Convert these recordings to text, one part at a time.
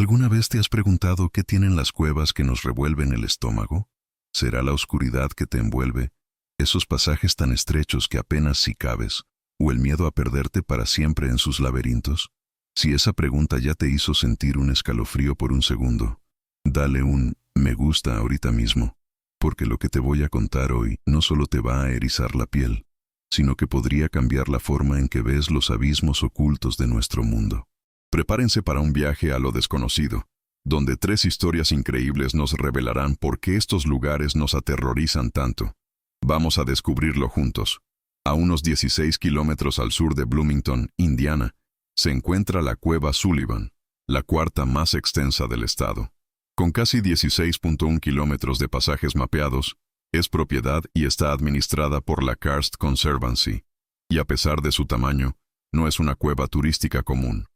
¿Alguna vez te has preguntado qué tienen las cuevas que nos revuelven el estómago? ¿Será la oscuridad que te envuelve, esos pasajes tan estrechos que apenas si cabes, o el miedo a perderte para siempre en sus laberintos? Si esa pregunta ya te hizo sentir un escalofrío por un segundo, dale un me gusta ahorita mismo, porque lo que te voy a contar hoy no solo te va a erizar la piel, sino que podría cambiar la forma en que ves los abismos ocultos de nuestro mundo. Prepárense para un viaje a lo desconocido, donde 3 historias increíbles nos revelarán por qué estos lugares nos aterrorizan tanto. Vamos a descubrirlo juntos. A unos 16 kilómetros al sur de Bloomington, Indiana, se encuentra la Cueva Sullivan, la cuarta más extensa del estado. Con casi 16.1 kilómetros de pasajes mapeados, es propiedad y está administrada por la Karst Conservancy, y a pesar de su tamaño, no es una cueva turística común.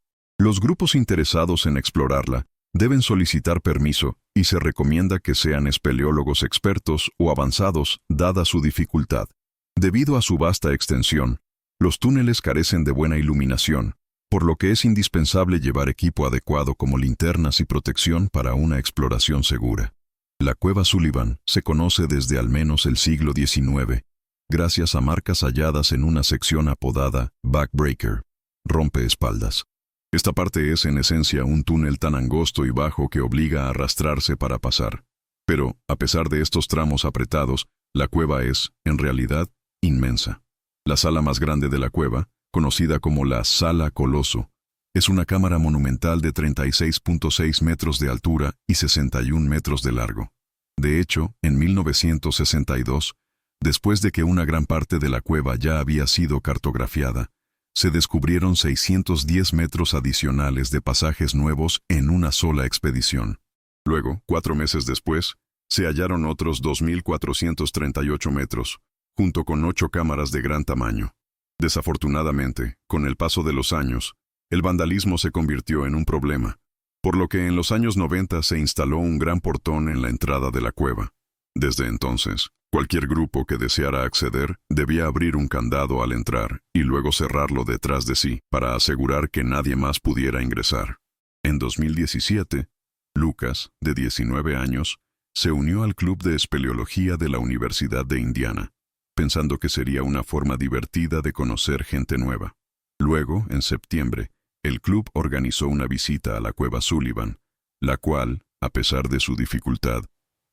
Los grupos interesados en explorarla deben solicitar permiso y se recomienda que sean espeleólogos expertos o avanzados, dada su dificultad. Debido a su vasta extensión, los túneles carecen de buena iluminación, por lo que es indispensable llevar equipo adecuado como linternas y protección para una exploración segura. La Cueva Sullivan se conoce desde al menos el siglo XIX, gracias a marcas halladas en una sección apodada Backbreaker, rompeespaldas. Esta parte es en esencia un túnel tan angosto y bajo que obliga a arrastrarse para pasar. Pero, a pesar de estos tramos apretados, la cueva es, en realidad, inmensa. La sala más grande de la cueva, conocida como la Sala Coloso, es una cámara monumental de 36.6 metros de altura y 61 metros de largo. De hecho, en 1962, después de que una gran parte de la cueva ya había sido cartografiada, se descubrieron 610 metros adicionales de pasajes nuevos en una sola expedición. Luego, 4 meses después, se hallaron otros 2.438 metros, junto con 8 cámaras de gran tamaño. Desafortunadamente, con el paso de los años, el vandalismo se convirtió en un problema, por lo que en los años 90 se instaló un gran portón en la entrada de la cueva. Desde entonces, cualquier grupo que deseara acceder debía abrir un candado al entrar y luego cerrarlo detrás de sí para asegurar que nadie más pudiera ingresar. En 2017, Lucas, de 19 años, se unió al Club de Espeleología de la Universidad de Indiana, pensando que sería una forma divertida de conocer gente nueva. Luego, en septiembre, el club organizó una visita a la Cueva Sullivan, la cual, a pesar de su dificultad,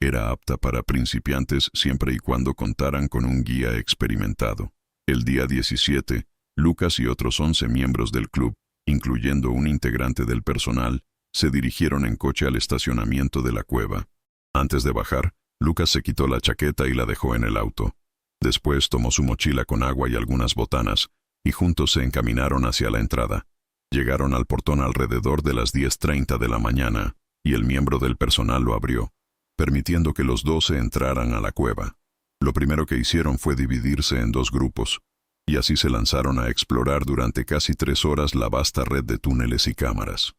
era apta para principiantes siempre y cuando contaran con un guía experimentado. El día 17, Lucas y otros 11 miembros del club, incluyendo un integrante del personal, se dirigieron en coche al estacionamiento de la cueva. Antes de bajar, Lucas se quitó la chaqueta y la dejó en el auto. Después tomó su mochila con agua y algunas botanas, y juntos se encaminaron hacia la entrada. Llegaron al portón alrededor de las 10:30 de la mañana, y el miembro del personal lo abrió, permitiendo que los 12 entraran a la cueva. Lo primero que hicieron fue dividirse en 2 grupos, y así se lanzaron a explorar durante casi 3 horas la vasta red de túneles y cámaras.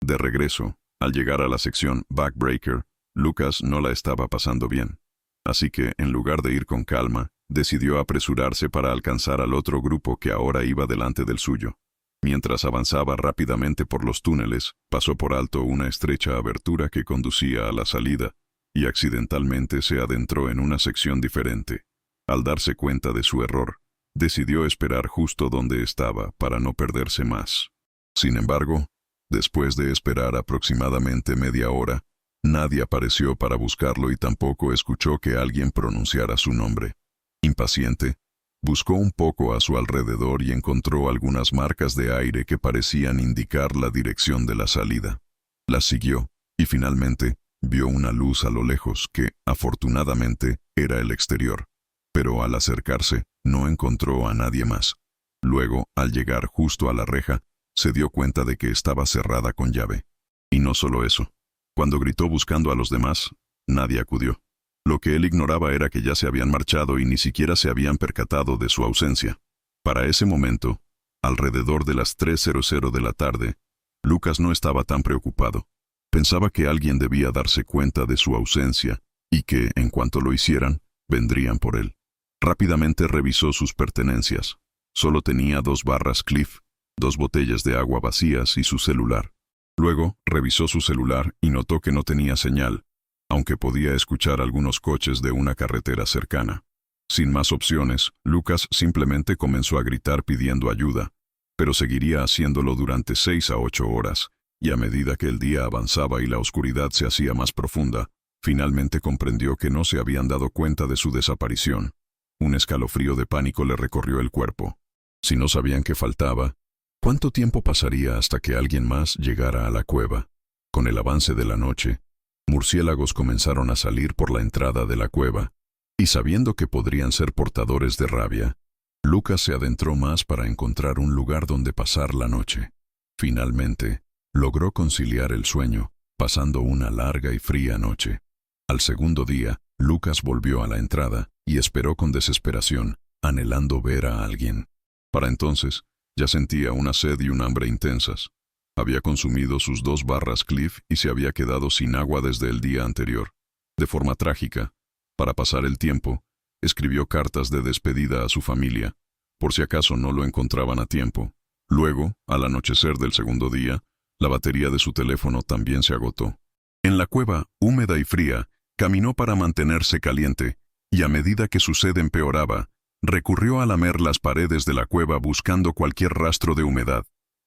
De regreso, al llegar a la sección Backbreaker, Lucas no la estaba pasando bien. Así que, en lugar de ir con calma, decidió apresurarse para alcanzar al otro grupo que ahora iba delante del suyo. Mientras avanzaba rápidamente por los túneles, pasó por alto una estrecha abertura que conducía a la salida, y accidentalmente se adentró en una sección diferente. Al darse cuenta de su error, decidió esperar justo donde estaba para no perderse más. Sin embargo, después de esperar aproximadamente media hora, nadie apareció para buscarlo y tampoco escuchó que alguien pronunciara su nombre. Impaciente, buscó un poco a su alrededor y encontró algunas marcas de aire que parecían indicar la dirección de la salida. Las siguió, y finalmente, vio una luz a lo lejos que, afortunadamente, era el exterior. Pero al acercarse, no encontró a nadie más. Luego, al llegar justo a la reja, se dio cuenta de que estaba cerrada con llave. Y no solo eso. Cuando gritó buscando a los demás, nadie acudió. Lo que él ignoraba era que ya se habían marchado y ni siquiera se habían percatado de su ausencia. Para ese momento, alrededor de las 3:00 de la tarde, Lucas no estaba tan preocupado. Pensaba que alguien debía darse cuenta de su ausencia y que, en cuanto lo hicieran, vendrían por él. Rápidamente revisó sus pertenencias. Solo tenía 2 barras Cliff, 2 botellas de agua vacías y su celular. Luego, revisó su celular y notó que no tenía señal, aunque podía escuchar algunos coches de una carretera cercana. Sin más opciones, Lucas simplemente comenzó a gritar pidiendo ayuda, pero seguiría haciéndolo durante 6 a 8 horas, y a medida que el día avanzaba y la oscuridad se hacía más profunda, finalmente comprendió que no se habían dado cuenta de su desaparición. Un escalofrío de pánico le recorrió el cuerpo. Si no sabían qué faltaba, ¿cuánto tiempo pasaría hasta que alguien más llegara a la cueva? Con el avance de la noche, murciélagos comenzaron a salir por la entrada de la cueva, y sabiendo que podrían ser portadores de rabia, Lucas se adentró más para encontrar un lugar donde pasar la noche. Finalmente, logró conciliar el sueño, pasando una larga y fría noche. Al segundo día, Lucas volvió a la entrada y esperó con desesperación, anhelando ver a alguien. Para entonces, ya sentía una sed y un hambre intensas. Había consumido sus 2 barras Cliff y se había quedado sin agua desde el día anterior. De forma trágica, para pasar el tiempo, escribió cartas de despedida a su familia, por si acaso no lo encontraban a tiempo. Luego, al anochecer del segundo día, la batería de su teléfono también se agotó. En la cueva, húmeda y fría, caminó para mantenerse caliente, y a medida que su sed empeoraba, recurrió a lamer las paredes de la cueva buscando cualquier rastro de humedad.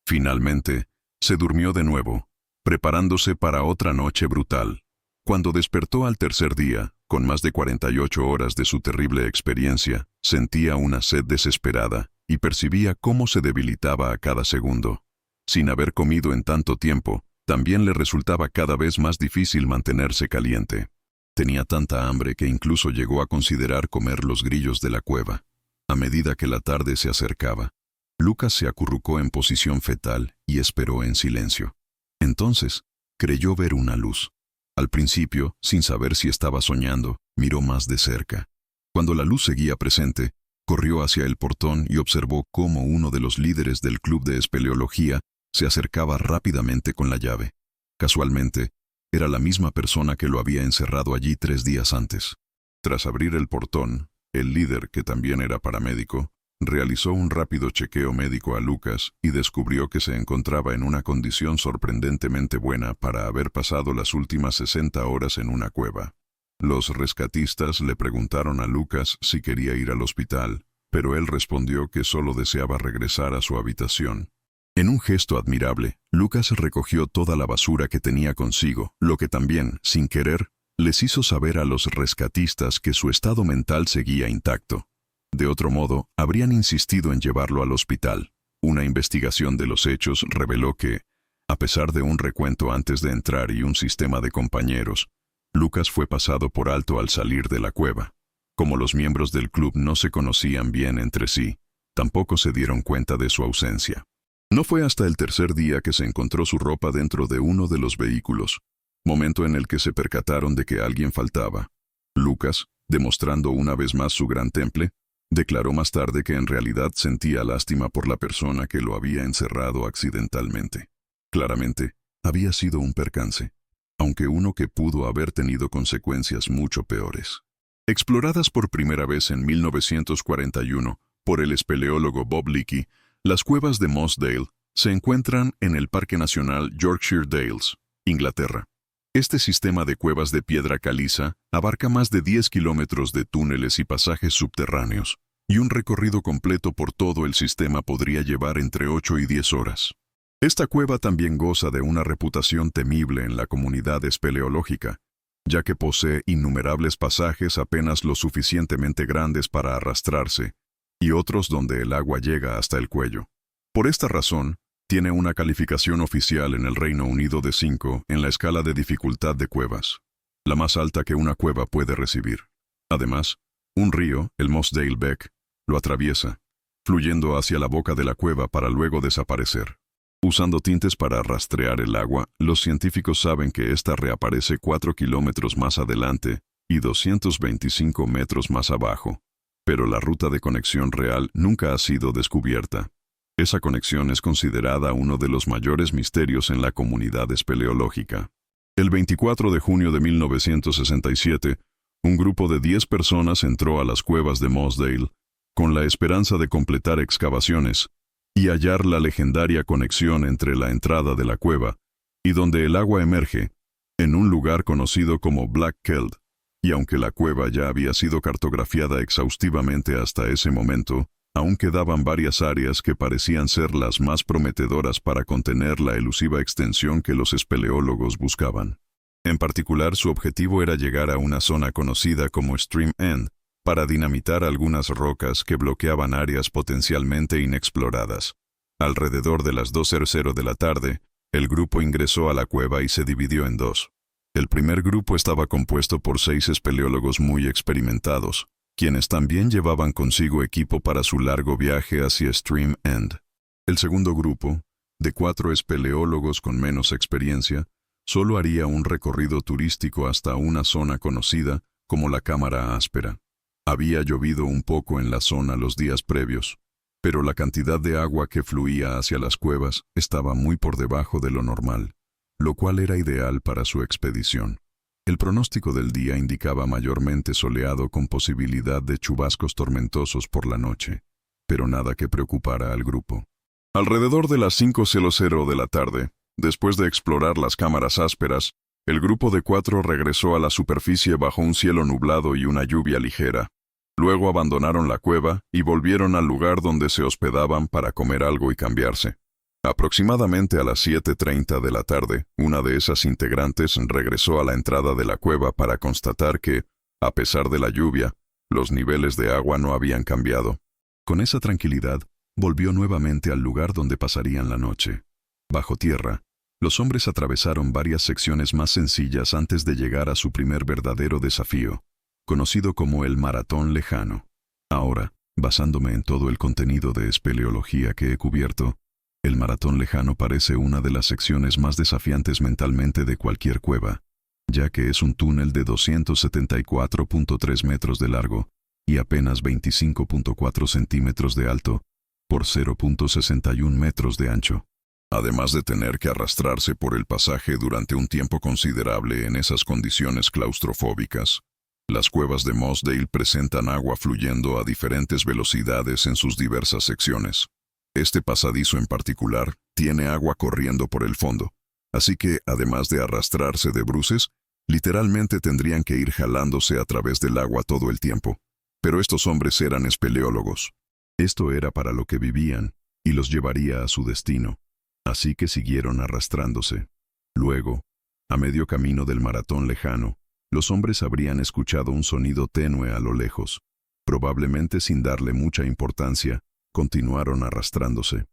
Finalmente, se durmió de nuevo, preparándose para otra noche brutal. Cuando despertó al tercer día, con más de 48 horas de su terrible experiencia, sentía una sed desesperada y percibía cómo se debilitaba a cada segundo. Sin haber comido en tanto tiempo, también le resultaba cada vez más difícil mantenerse caliente. Tenía tanta hambre que incluso llegó a considerar comer los grillos de la cueva. A medida que la tarde se acercaba, Lucas se acurrucó en posición fetal y esperó en silencio. Entonces, creyó ver una luz. Al principio, sin saber si estaba soñando, miró más de cerca. Cuando la luz seguía presente, corrió hacia el portón y observó cómo uno de los líderes del club de espeleología se acercaba rápidamente con la llave. Casualmente, era la misma persona que lo había encerrado allí 3 días antes. Tras abrir el portón, el líder, que también era paramédico, realizó un rápido chequeo médico a Lucas y descubrió que se encontraba en una condición sorprendentemente buena para haber pasado las últimas 60 horas en una cueva. Los rescatistas le preguntaron a Lucas si quería ir al hospital, pero él respondió que solo deseaba regresar a su habitación. En un gesto admirable, Lucas recogió toda la basura que tenía consigo, lo que también, sin querer, les hizo saber a los rescatistas que su estado mental seguía intacto. De otro modo, habrían insistido en llevarlo al hospital. Una investigación de los hechos reveló que, a pesar de un recuento antes de entrar y un sistema de compañeros, Lucas fue pasado por alto al salir de la cueva. Como los miembros del club no se conocían bien entre sí, tampoco se dieron cuenta de su ausencia. No fue hasta el tercer día que se encontró su ropa dentro de uno de los vehículos, momento en el que se percataron de que alguien faltaba. Lucas, demostrando una vez más su gran temple, declaró más tarde que en realidad sentía lástima por la persona que lo había encerrado accidentalmente. Claramente, había sido un percance, aunque uno que pudo haber tenido consecuencias mucho peores. Exploradas por primera vez en 1941 por el espeleólogo Bob Leakey, las cuevas de Moss Dale se encuentran en el Parque Nacional Yorkshire Dales, Inglaterra. Este sistema de cuevas de piedra caliza abarca más de 10 kilómetros de túneles y pasajes subterráneos, y un recorrido completo por todo el sistema podría llevar entre 8 y 10 horas. Esta cueva también goza de una reputación temible en la comunidad espeleológica, ya que posee innumerables pasajes apenas lo suficientemente grandes para arrastrarse, y otros donde el agua llega hasta el cuello. Por esta razón, tiene una calificación oficial en el Reino Unido de 5 en la escala de dificultad de cuevas, la más alta que una cueva puede recibir. Además, un río, el Moss Dale Beck, lo atraviesa, fluyendo hacia la boca de la cueva para luego desaparecer. Usando tintes para rastrear el agua, los científicos saben que ésta reaparece 4 kilómetros más adelante y 225 metros más abajo. Pero la ruta de conexión real nunca ha sido descubierta. Esa conexión es considerada uno de los mayores misterios en la comunidad espeleológica. El 24 de junio de 1967, un grupo de 10 personas entró a las cuevas de Moss Dale con la esperanza de completar excavaciones y hallar la legendaria conexión entre la entrada de la cueva y donde el agua emerge, en un lugar conocido como Black Keld, y aunque la cueva ya había sido cartografiada exhaustivamente hasta ese momento, aún quedaban varias áreas que parecían ser las más prometedoras para contener la elusiva extensión que los espeleólogos buscaban. En particular, su objetivo era llegar a una zona conocida como Stream End, para dinamitar algunas rocas que bloqueaban áreas potencialmente inexploradas. Alrededor de las 2:00 de la tarde, el grupo ingresó a la cueva y se dividió en dos. El primer grupo estaba compuesto por 6 espeleólogos muy experimentados, quienes también llevaban consigo equipo para su largo viaje hacia Stream End. El segundo grupo, de 4 espeleólogos con menos experiencia, solo haría un recorrido turístico hasta una zona conocida como la Cámara Áspera. Había llovido un poco en la zona los días previos, pero la cantidad de agua que fluía hacia las cuevas estaba muy por debajo de lo normal, lo cual era ideal para su expedición. El pronóstico del día indicaba mayormente soleado con posibilidad de chubascos tormentosos por la noche, pero nada que preocupara al grupo. Alrededor de las 5:00 de la tarde, después de explorar las cámaras ásperas, el grupo de 4 regresó a la superficie bajo un cielo nublado y una lluvia ligera. Luego abandonaron la cueva y volvieron al lugar donde se hospedaban para comer algo y cambiarse. Aproximadamente a las 7:30 de la tarde, una de esas integrantes regresó a la entrada de la cueva para constatar que, a pesar de la lluvia, los niveles de agua no habían cambiado. Con esa tranquilidad, volvió nuevamente al lugar donde pasarían la noche. Bajo tierra, los hombres atravesaron varias secciones más sencillas antes de llegar a su primer verdadero desafío, conocido como el Maratón Lejano. Ahora, basándome en todo el contenido de espeleología que he cubierto, el Maratón Lejano parece una de las secciones más desafiantes mentalmente de cualquier cueva, ya que es un túnel de 274.3 metros de largo y apenas 25.4 centímetros de alto por 0.61 metros de ancho. Además de tener que arrastrarse por el pasaje durante un tiempo considerable en esas condiciones claustrofóbicas, las cuevas de Mossdale presentan agua fluyendo a diferentes velocidades en sus diversas secciones. Este pasadizo en particular tiene agua corriendo por el fondo, así que, además de arrastrarse de bruces, literalmente tendrían que ir jalándose a través del agua todo el tiempo. Pero estos hombres eran espeleólogos. Esto era para lo que vivían, y los llevaría a su destino. Así que siguieron arrastrándose. Luego, a medio camino del Maratón Lejano, los hombres habrían escuchado un sonido tenue a lo lejos. Probablemente sin darle mucha importancia, continuaron arrastrándose.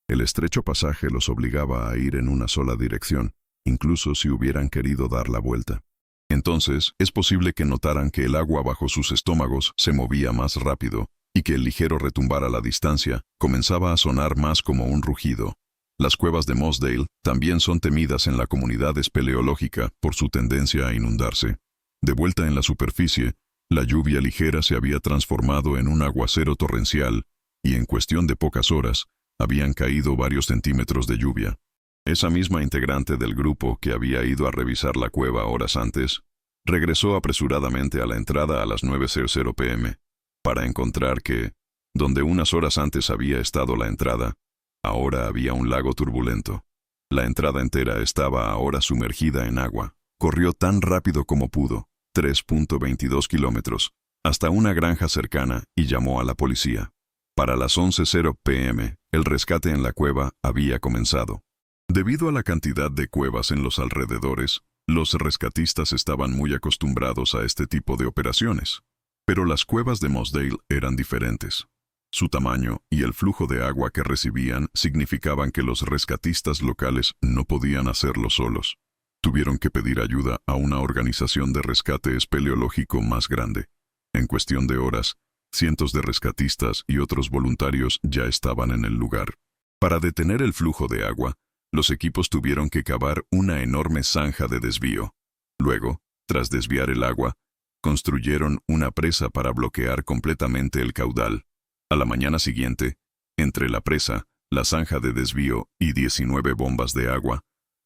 El estrecho pasaje los obligaba a ir en una sola dirección, incluso si hubieran querido dar la vuelta. Entonces, es posible que notaran que el agua bajo sus estómagos se movía más rápido, y que el ligero retumbar a la distancia comenzaba a sonar más como un rugido. Las cuevas de Mossdale también son temidas en la comunidad espeleológica por su tendencia a inundarse. De vuelta en la superficie, la lluvia ligera se había transformado en un aguacero torrencial, y en cuestión de pocas horas, habían caído varios centímetros de lluvia. Esa misma integrante del grupo que había ido a revisar la cueva horas antes, regresó apresuradamente a la entrada a las 9:00 p.m., para encontrar que, donde unas horas antes había estado la entrada, ahora había un lago turbulento. La entrada entera estaba ahora sumergida en agua. Corrió tan rápido como pudo, 3.22 kilómetros, hasta una granja cercana y llamó a la policía. Para las 11:00 p.m., el rescate en la cueva había comenzado. Debido a la cantidad de cuevas en los alrededores, los rescatistas estaban muy acostumbrados a este tipo de operaciones. Pero las cuevas de Mossdale eran diferentes. Su tamaño y el flujo de agua que recibían significaban que los rescatistas locales no podían hacerlo solos. Tuvieron que pedir ayuda a una organización de rescate espeleológico más grande. En cuestión de horas, cientos de rescatistas y otros voluntarios ya estaban en el lugar. Para detener el flujo de agua, los equipos tuvieron que cavar una enorme zanja de desvío. Luego, tras desviar el agua, construyeron una presa para bloquear completamente el caudal. A la mañana siguiente, entre la presa, la zanja de desvío y 19 bombas de agua,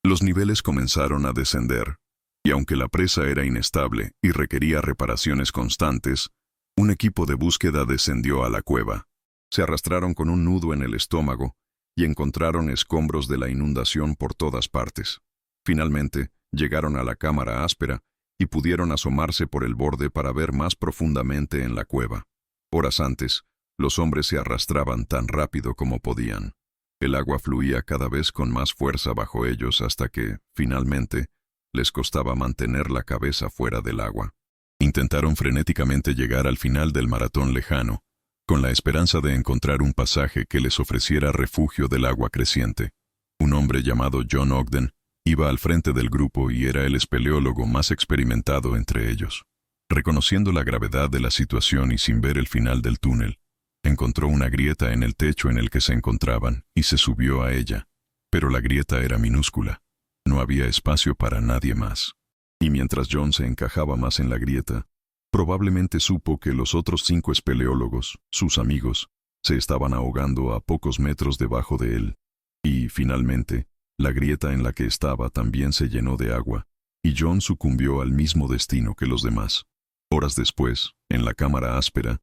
los niveles comenzaron a descender, y aunque la presa era inestable y requería reparaciones constantes, un equipo de búsqueda descendió a la cueva. Se arrastraron con un nudo en el estómago y encontraron escombros de la inundación por todas partes. Finalmente, llegaron a la cámara áspera y pudieron asomarse por el borde para ver más profundamente en la cueva. Horas antes, los hombres se arrastraban tan rápido como podían. El agua fluía cada vez con más fuerza bajo ellos hasta que, finalmente, les costaba mantener la cabeza fuera del agua. Intentaron frenéticamente llegar al final del maratón lejano, con la esperanza de encontrar un pasaje que les ofreciera refugio del agua creciente. Un hombre llamado John Ogden iba al frente del grupo y era el espeleólogo más experimentado entre ellos. Reconociendo la gravedad de la situación y sin ver el final del túnel, encontró una grieta en el techo en el que se encontraban y se subió a ella. Pero la grieta era minúscula. No había espacio para nadie más. Y mientras John se encajaba más en la grieta, probablemente supo que los otros 5 espeleólogos, sus amigos, se estaban ahogando a pocos metros debajo de él. Y, finalmente, la grieta en la que estaba también se llenó de agua, y John sucumbió al mismo destino que los demás. Horas después, en la cámara áspera,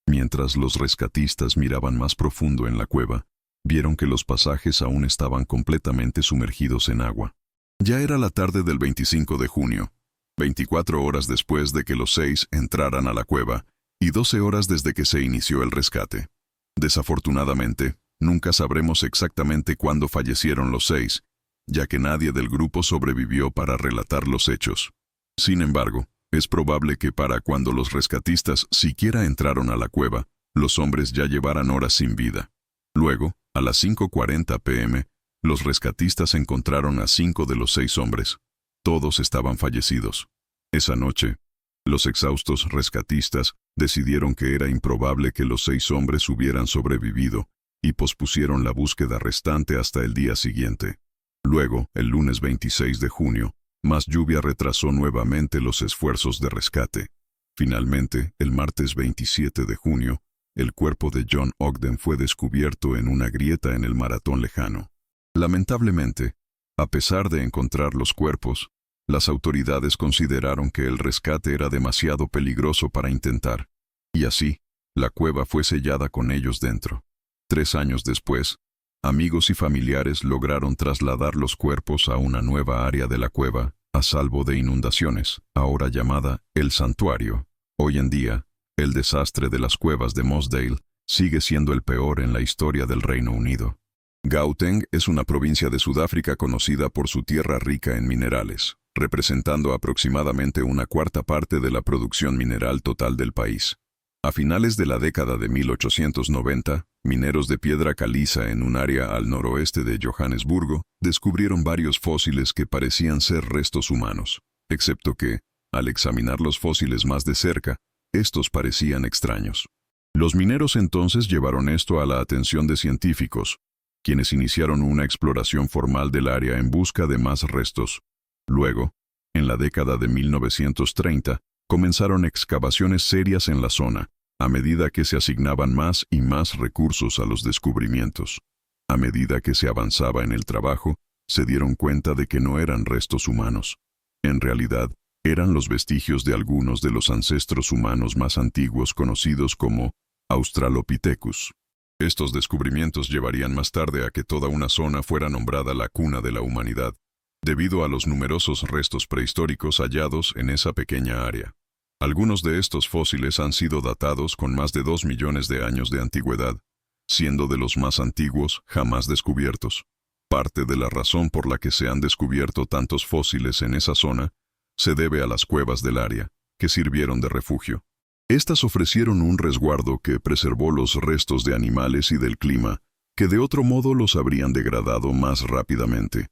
mientras los rescatistas miraban más profundo en la cueva, vieron que los pasajes aún estaban completamente sumergidos en agua. Ya era la tarde del 25 de junio, 24 horas después de que los 6 entraran a la cueva y 12 horas desde que se inició el rescate. Desafortunadamente, nunca sabremos exactamente cuándo fallecieron los 6, ya que nadie del grupo sobrevivió para relatar los hechos. Sin embargo, es probable que para cuando los rescatistas siquiera entraron a la cueva, los hombres ya llevaran horas sin vida. Luego, a las 5:40 p.m., los rescatistas encontraron a 5 de los 6 hombres. Todos estaban fallecidos. Esa noche, los exhaustos rescatistas decidieron que era improbable que los 6 hombres hubieran sobrevivido y pospusieron la búsqueda restante hasta el día siguiente. Luego, el lunes 26 de junio, más lluvia retrasó nuevamente los esfuerzos de rescate. Finalmente, el martes 27 de junio, el cuerpo de John Ogden fue descubierto en una grieta en el maratón lejano. Lamentablemente, a pesar de encontrar los cuerpos, las autoridades consideraron que el rescate era demasiado peligroso para intentar, y así, la cueva fue sellada con ellos dentro. 3 años después, amigos y familiares lograron trasladar los cuerpos a una nueva área de la cueva, a salvo de inundaciones, ahora llamada El Santuario. Hoy en día, el desastre de las cuevas de Mossdale sigue siendo el peor en la historia del Reino Unido. Gauteng es una provincia de Sudáfrica conocida por su tierra rica en minerales, representando aproximadamente una cuarta parte de la producción mineral total del país. A finales de la década de 1890, mineros de piedra caliza en un área al noroeste de Johannesburgo descubrieron varios fósiles que parecían ser restos humanos, excepto que, al examinar los fósiles más de cerca, estos parecían extraños. Los mineros entonces llevaron esto a la atención de científicos, quienes iniciaron una exploración formal del área en busca de más restos. Luego, en la década de 1930, comenzaron excavaciones serias en la zona, a medida que se asignaban más y más recursos a los descubrimientos. A medida que se avanzaba en el trabajo, se dieron cuenta de que no eran restos humanos. En realidad, eran los vestigios de algunos de los ancestros humanos más antiguos conocidos como Australopithecus. Estos descubrimientos llevarían más tarde a que toda una zona fuera nombrada la cuna de la humanidad, debido a los numerosos restos prehistóricos hallados en esa pequeña área. Algunos de estos fósiles han sido datados con más de 2 millones de años de antigüedad, siendo de los más antiguos jamás descubiertos. Parte de la razón por la que se han descubierto tantos fósiles en esa zona se debe a las cuevas del área, que sirvieron de refugio. Estas ofrecieron un resguardo que preservó los restos de animales y del clima, que de otro modo los habrían degradado más rápidamente.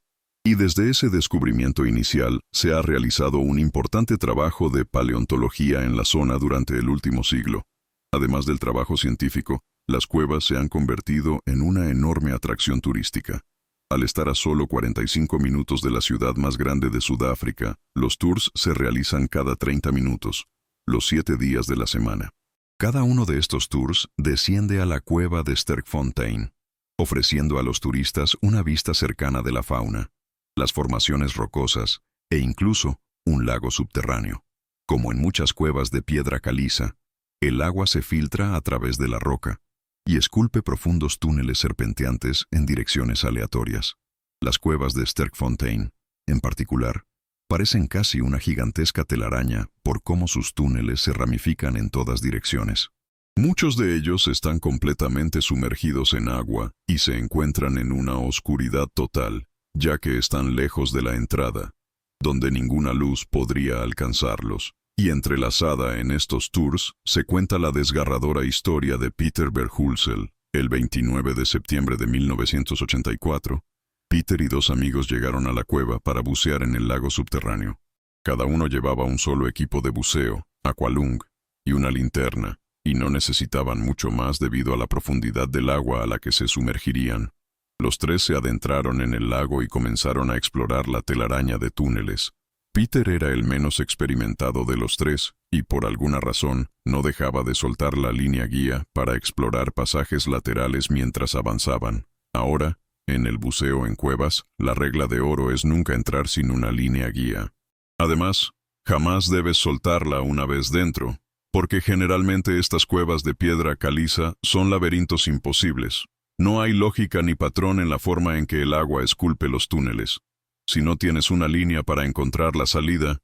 Y desde ese descubrimiento inicial se ha realizado un importante trabajo de paleontología en la zona durante el último siglo. Además del trabajo científico, las cuevas se han convertido en una enorme atracción turística. Al estar a solo 45 minutos de la ciudad más grande de Sudáfrica, los tours se realizan cada 30 minutos, los 7 días de la semana. Cada uno de estos tours desciende a la cueva de Sterkfontein, ofreciendo a los turistas una vista cercana de la fauna, las formaciones rocosas e incluso un lago subterráneo. Como en muchas cuevas de piedra caliza, el agua se filtra a través de la roca y esculpe profundos túneles serpenteantes en direcciones aleatorias. Las cuevas de Sterkfontein En particular, parecen casi una gigantesca telaraña por cómo sus túneles se ramifican en todas direcciones. Muchos de ellos están completamente sumergidos en agua y se encuentran en una oscuridad total, ya que están lejos de la entrada, donde ninguna luz podría alcanzarlos. Y entrelazada en estos tours se cuenta la desgarradora historia de Peter Berhulsel. El 29 de septiembre de 1984, Peter y dos amigos llegaron a la cueva para bucear en el lago subterráneo. Cada uno llevaba un solo equipo de buceo, aqualung, y una linterna, y no necesitaban mucho más debido a la profundidad del agua a la que se sumergirían. Los tres se adentraron en el lago y comenzaron a explorar la telaraña de túneles. Peter era el menos experimentado de los tres, y por alguna razón no dejaba de soltar la línea guía para explorar pasajes laterales mientras avanzaban. Ahora, en el buceo en cuevas, la regla de oro es nunca entrar sin una línea guía. Además, jamás debes soltarla una vez dentro, porque generalmente estas cuevas de piedra caliza son laberintos imposibles. No hay lógica ni patrón en la forma en que el agua esculpe los túneles. Si no tienes una línea para encontrar la salida,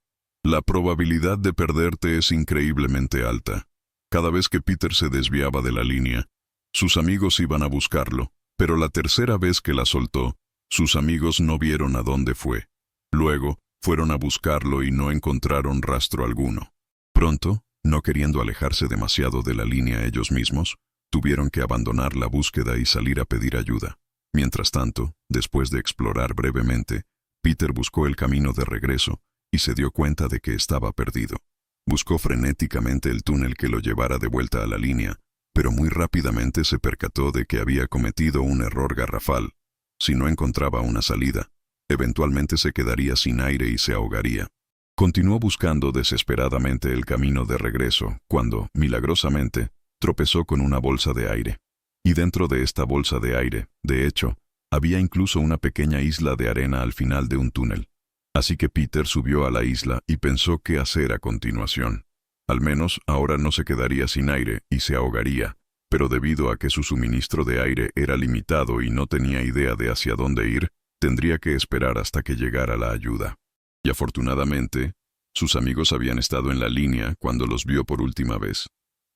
la probabilidad de perderte es increíblemente alta. Cada vez que Peter se desviaba de la línea, sus amigos iban a buscarlo, pero la tercera vez que la soltó, sus amigos no vieron a dónde fue. Luego, fueron a buscarlo y no encontraron rastro alguno. Pronto, no queriendo alejarse demasiado de la línea ellos mismos, tuvieron que abandonar la búsqueda y salir a pedir ayuda. Mientras tanto, después de explorar brevemente, Peter buscó el camino de regreso y se dio cuenta de que estaba perdido. Buscó frenéticamente el túnel que lo llevara de vuelta a la línea, pero muy rápidamente se percató de que había cometido un error garrafal. Si no encontraba una salida, eventualmente se quedaría sin aire y se ahogaría. Continuó buscando desesperadamente el camino de regreso cuando, milagrosamente, tropezó con una bolsa de aire. Y dentro de esta bolsa de aire, de hecho, había incluso una pequeña isla de arena al final de un túnel. Así que Peter subió a la isla y pensó qué hacer a continuación. Al menos ahora no se quedaría sin aire y se ahogaría, pero debido a que su suministro de aire era limitado y no tenía idea de hacia dónde ir, tendría que esperar hasta que llegara la ayuda. Y afortunadamente, sus amigos habían estado en la línea cuando los vio por última vez.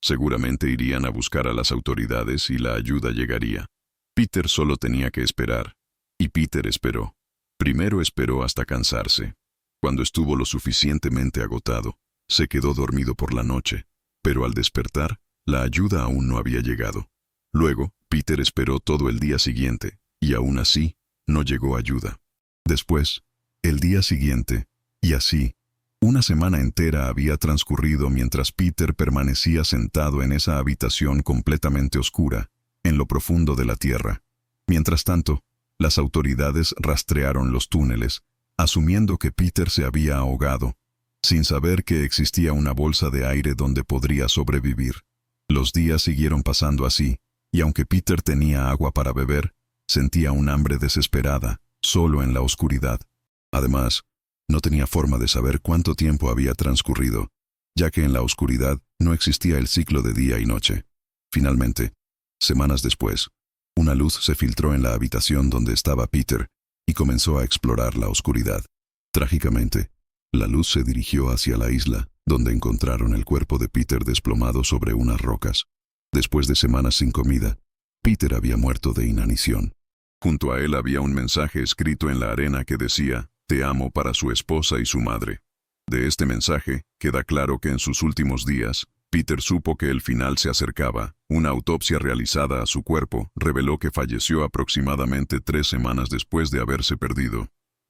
Seguramente irían a buscar a las autoridades y la ayuda llegaría. Peter solo tenía que esperar. Y Peter esperó. Primero esperó hasta cansarse. Cuando estuvo lo suficientemente agotado, se quedó dormido por la noche, pero al despertar, la ayuda aún no había llegado. Luego, Peter esperó todo el día siguiente, y aún así, no llegó ayuda. Después, el día siguiente, y así, una semana entera había transcurrido mientras Peter permanecía sentado en esa habitación completamente oscura, en lo profundo de la tierra. Mientras tanto, las autoridades rastrearon los túneles, asumiendo que Peter se había ahogado, sin saber que existía una bolsa de aire donde podría sobrevivir. Los días siguieron pasando así, y aunque Peter tenía agua para beber, sentía un hambre desesperada, solo en la oscuridad. Además, no tenía forma de saber cuánto tiempo había transcurrido, ya que en la oscuridad no existía el ciclo de día y noche. Finalmente, semanas después, una luz se filtró en la habitación donde estaba Peter y comenzó a explorar la oscuridad. Trágicamente, la luz se dirigió hacia la isla, donde encontraron el cuerpo de Peter desplomado sobre unas rocas. Después de semanas sin comida, Peter había muerto de inanición. Junto a él había un mensaje escrito en la arena que decía: «Te amo», para su esposa y su madre. De este mensaje, queda claro que en sus últimos días, Peter supo que el final se acercaba. Una autopsia realizada a su cuerpo reveló que falleció aproximadamente 3 semanas después de haberse perdido.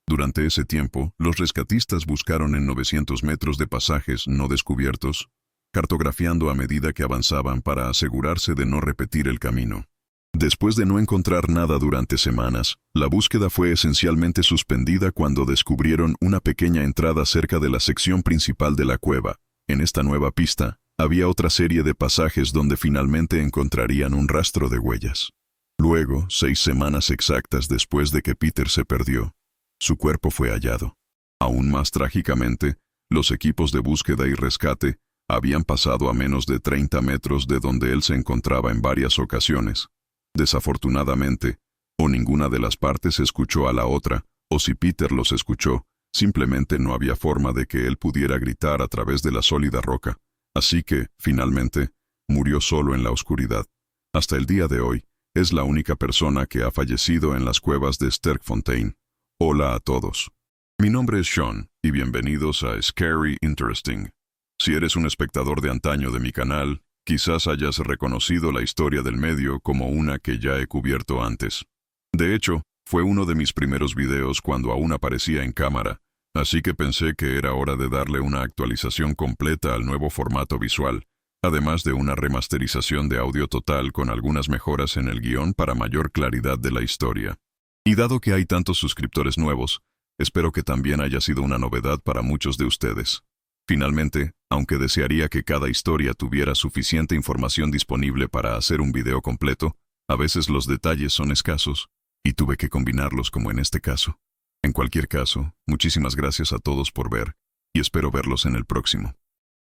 Durante ese tiempo, los rescatistas buscaron en 900 metros de pasajes no descubiertos, cartografiando a medida que avanzaban para asegurarse de no repetir el camino. Después de no encontrar nada durante semanas, la búsqueda fue esencialmente suspendida cuando descubrieron una pequeña entrada cerca de la sección principal de la cueva. En esta nueva pista, había otra serie de pasajes donde finalmente encontrarían un rastro de huellas. Luego, 6 semanas exactas después de que Peter se perdió, su cuerpo fue hallado. Aún más trágicamente, los equipos de búsqueda y rescate habían pasado a menos de 30 metros de donde él se encontraba en varias ocasiones. Desafortunadamente, o ninguna de las partes escuchó a la otra, O si Peter los escuchó, simplemente no había forma de que él pudiera gritar a través de la sólida roca. Así que, finalmente, murió solo en la oscuridad. Hasta el día de hoy, es la única persona que ha fallecido en las cuevas de Sterkfontein. Hola a todos. Mi nombre es Sean, y bienvenidos a Scary Interesting. Si eres un espectador de antaño de mi canal, quizás hayas reconocido la historia del medio como una que ya he cubierto antes. De hecho, fue uno de mis primeros videos cuando aún aparecía en cámara, así que pensé que era hora de darle una actualización completa al nuevo formato visual, además de una remasterización de audio total con algunas mejoras en el guión para mayor claridad de la historia. Y dado que hay tantos suscriptores nuevos, espero que también haya sido una novedad para muchos de ustedes. Finalmente, aunque desearía que cada historia tuviera suficiente información disponible para hacer un video completo, a veces los detalles son escasos, y tuve que combinarlos como en este caso. En cualquier caso, muchísimas gracias a todos por ver, y espero verlos en el próximo.